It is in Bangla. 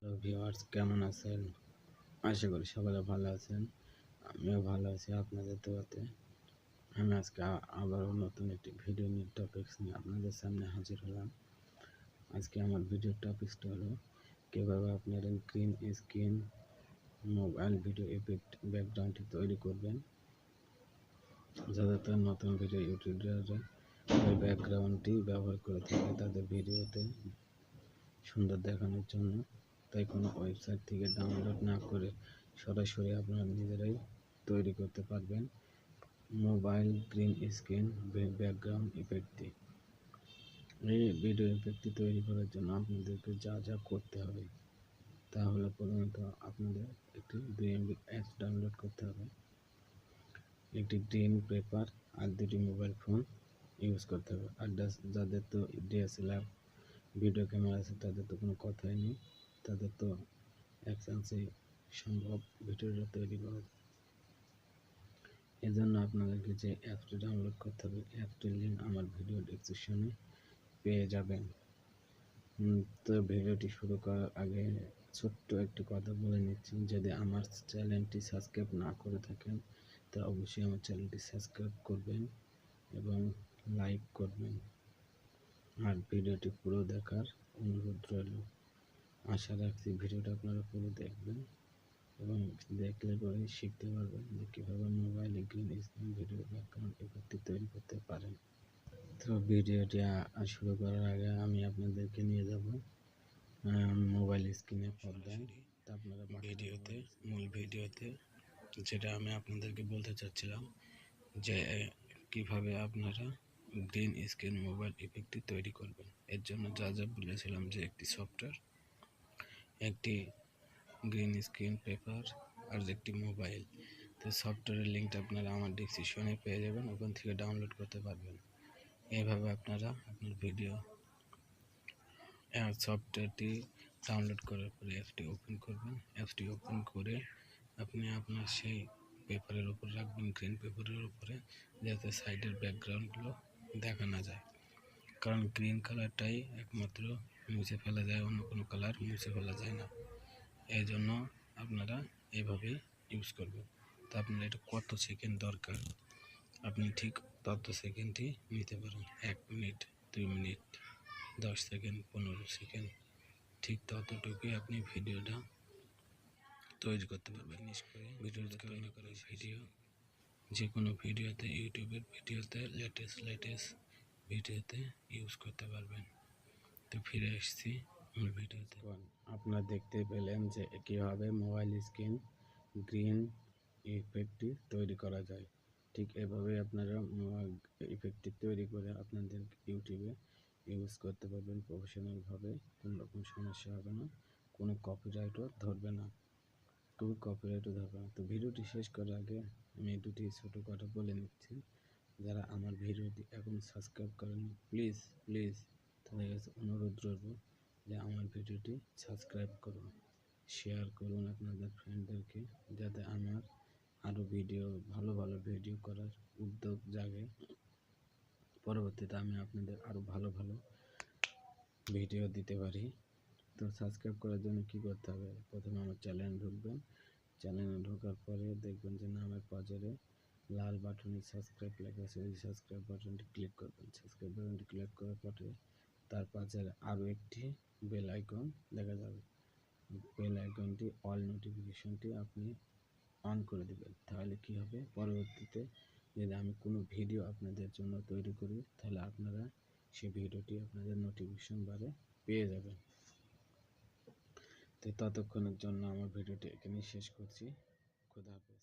হ্যালো ভিউয়ার্স, কেমন আছেন? আশা করি সকলে ভালো আছেন। আমিও ভালো আছি আপনাদের দোয়াতে। আমি আজকে আবারও নতুন একটি ভিডিও নিয়ে টপিকস নিয়ে আপনাদের সামনে হাজির হলাম। আজকে আমার ভিডিও টপিকসটা হলো কীভাবে আপনারা green screen mobile video effect ব্যাকগ্রাউন্ডটি তৈরি করবেন। যাদের নতুন ভিডিও ইউটিউবাররা ওই ব্যাকগ্রাউন্ডটি ব্যবহার করে থাকে তাদের ভিডিওতে সুন্দর দেখানোর জন্য। তাই কোনো ওয়েবসাইট থেকে ডাউনলোড না করে সরাসরি আপনারা নিজেরাই তৈরি করতে পারবেন মোবাইল গ্রিন স্ক্রিন ব্যাকগ্রাউন্ড ইফেক্টটি। এই ভিডিও ইফেক্টটি তৈরি করার জন্য আপনাদেরকে যা যা করতে হবে তা হলো, প্রথমত আপনাদের একটি 2 MB অ্যাপস ডাউনলোড করতে হবে, একটি গ্রিন পেপার আর 2টি মোবাইল ফোন ইউজ করতে হবে। আর যাদের তো DSLR ভিডিও ক্যামেরা আছে তাদের তো কোনো কথাই নেই, তাদের তো এক চান্সে সম্ভব ভিডিওটা তৈরি করা। এজন্য আপনাদেরকে যে অ্যাপটি ডাউনলোড করতে হবে, অ্যাপটির লিঙ্ক আমার ভিডিও ডেসক্রিপশনে পেয়ে যাবেন। তো ভিডিওটি শুরু করার আগে ছোট্ট একটি কথা বলে নিচ্ছি, যদি আমার চ্যানেলটি সাবস্ক্রাইব না করে থাকেন তা অবশ্যই আমার চ্যানেলটি সাবস্ক্রাইব করবেন এবং লাইক করবেন, আর ভিডিওটি পুরো দেখার অনুরোধ রইল। আশা রাখছি ভিডিওটা আপনারা পুরো দেখবেন এবং দেখলে পরে শিখতে পারবেন যে কীভাবে মোবাইলে গ্রিন স্ক্রিন ভিডিও ব্যাকগ্রাউন্ড ইফেক্টটি তৈরি করতে পারেন। তো ভিডিওটি শুরু করার আগে আমি আপনাদেরকে নিয়ে যাব মোবাইল স্ক্রিনে পর্দায়। তা আপনারা মূল ভিডিওতে যেটা আমি আপনাদেরকে বলতে চাচ্ছিলাম যে কিভাবে আপনারা গ্রিন স্ক্রিন মোবাইল ইফেক্টটি তৈরি করবেন। এর জন্য যা যা বলেছিলাম যে একটি সফটওয়্যার, একটি গ্রিন স্ক্রিন পেপার আর একটি মোবাইল। তো সফটওয়্যারের লিঙ্কটা আপনারা আমার ডেসক্রিপশনে পেয়ে যাবেন, ওখান থেকে ডাউনলোড করতে পারবেন। এইভাবে আপনারা আপনার ভিডিও সফটওয়্যারটি ডাউনলোড করার পরে অ্যাপটি ওপেন করবেন। অ্যাপটি ওপেন করে আপনি আপনার সেই পেপারের উপর রাখবেন, গ্রিন পেপারের উপরে, যাতে সাইডের ব্যাকগ্রাউন্ডগুলো দেখা না যায়, কারণ গ্রিন কালারটাই একমাত্র মুছে ফেলা যায়, অন্য কোনো কালার মুছে ফেলা যায় না। এই জন্য আপনারা এইভাবে ইউজ করবেন। তো আপনার এটা কত সেকেন্ড দরকার আপনি ঠিক তত সেকেন্ডই নিতে পারেন, 1 মিনিট, 2 মিনিট, 10 সেকেন্ড, 15 সেকেন্ড, ঠিক ততটুকুই আপনি ভিডিওটা তৈরি করতে পারবেন। ভিডিও যে কোনো ভিডিওতে, ইউটিউবের ভিডিওতে, লেটেস্ট ভিডিওতে ইউজ করতে পারবেন। তো ফিরে এসেছি মূল ভিডিওতে। আপনারা দেখতে পেলেন যে কীভাবে মোবাইল স্ক্রিন গ্রিন ইফেক্টটি তৈরি করা যায়। ঠিক এভাবে আপনারা ইফেক্টটি তৈরি করে আপনাদের ইউটিউবে ইউজ করতে পারবেন প্রফেশনালভাবে। কোনো রকম সমস্যা হবে না, কোনো কপিরাইটও ধরবে না, তো ভিডিওটি শেষ করার আগে আমি দুটি ছোটো কথা বলে নিচ্ছি। যারা আমার ভিডিওটি এখন সাবস্ক্রাইব করেননি, প্লিজ তাদের কাছে অনুরোধ রইল যে আমার ভিডিওটি সাবস্ক্রাইব করুন, শেয়ার করুন আপনাদের ফ্রেন্ডদেরকে, যাতে আমার আরও ভালো ভিডিও করার উদ্যোগ জাগে। পরবর্তীতে আমি আপনাদের আরও ভালো ভিডিও দিতে পারি। তো সাবস্ক্রাইব করার জন্য কী করতে হবে, প্রথমে আমার চ্যানেলে ঢুকবেন। চ্যানেলে ঢোকার পরে দেখবেন যে নামের পাশে লাল বাটনে সাবস্ক্রাইব লেখা আছে, ওই সাবস্ক্রাইব বাটনটি ক্লিক করবেন। সাবস্ক্রাইব বাটনটি ক্লিক করার পরে তার পাশে আরও একটি বেল আইকন দেখা যাবে। বেল আইকনটি অল নোটিফিকেশনটি আপনি অন করে দেবেন। তাহলে কি হবে, পরবর্তীতে যদি আমি কোনো ভিডিও আপনাদের জন্য তৈরি করি তাহলে আপনারা সেই ভিডিওটি আপনাদের নোটিফিকেশন বারে পেয়ে যাবেন। তো ততক্ষণের জন্য আমার ভিডিওটি এখানেই শেষ করছি। খুদা হাফেজ।